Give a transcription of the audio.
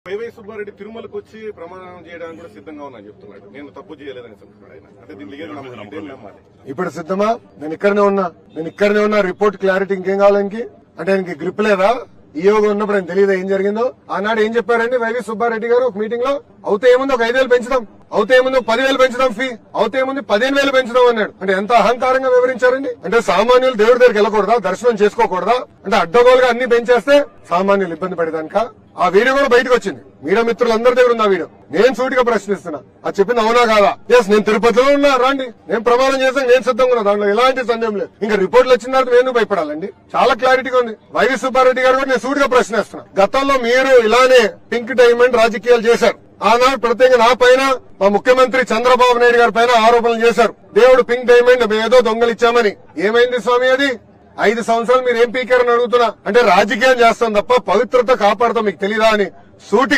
YY Subbareddy తిరుమలకు వచ్చి ప్రమాణం చేయడానికి కూడా సిద్ధంగా ఉన్నా చెప్తున్నాడు. నేను తప్పు చేయలేదని చెప్తున్నాడు ఆయన. అంటే దీన్ని లీగల్ నమ్మాలి. ఇప్పుడు సిద్ధమా? నేను ఇక్కడనే ఉన్నా. రిపోర్ట్ క్లారిటీ ఇంకేం కావాలని అంటే ఆయనకి గ్రిప్ లేదా? ఈయోగా ఉన్నప్పుడు ఆయన తెలియదా ఏం జరిగిందో? ఆనాడు ఏం చెప్పారండి వైవి సుబ్బారెడ్డి గారు ఒక మీటింగ్ లో? అవుతే ఏముంది ఒక 5,000 పెంచుదాం, అవుతే ఏముంది 10,000 పెంచుదాం, ఫీ అవుతే ఏముంది 15,000 పెంచుదాం అన్నాడు. అంటే ఎంత అహంకారంగా వివరించారండి. అంటే సామాన్యులు దేవుడి దగ్గరికి వెళ్ళకూడదా? దర్శనం చేసుకోకూడదా? అంటే అడ్డగోలుగా అన్ని పెంచేస్తే సామాన్యులు ఇబ్బంది పడేదానిక? ఆ వీడియో కూడా బయటకు వచ్చింది. మీడియా మిత్రులందరి దగ్గర ఉంది ఆ వీడియో. నేను సూటిగా ప్రశ్నిస్తున్నా, అది చెప్పింది అవునా కాదా? ఎస్, నేను తిరుపతిలో ఉన్నా, రండి, నేను ప్రమాణం చేశాను, నేను సిద్ధంగా ఉన్నా, దాంట్లో ఎలాంటి సందేహం లేదు. ఇంకా రిపోర్ట్లు వచ్చిన తర్వాత నేను భయపడాలండి? చాలా క్లారిటీగా ఉంది. వైవి సుబ్బారెడ్డి గారు కూడా నేను సూటిగా ప్రశ్నిస్తున్నా. గతంలో మీరు ఇలానే పింక్ డైమండ్ రాజకీయాలు చేశారు. ఆనాడు ప్రత్యేకంగా నా పైన, మా ముఖ్యమంత్రి చంద్రబాబు నాయుడు గారి పైన ఆరోపణలు చేశారు. దేవుడు పింక్ డైమండ్ ఏదో దొంగలిచ్చామని. ఏమైంది స్వామి అది? 5 సంవత్సరాలు మీరు ఏం పీకారని అడుగుతున్నా. అంటే రాజకీయం చేస్తాం తప్ప పవిత్రత కాపాడతాం మీకు తెలీదా అని సూటి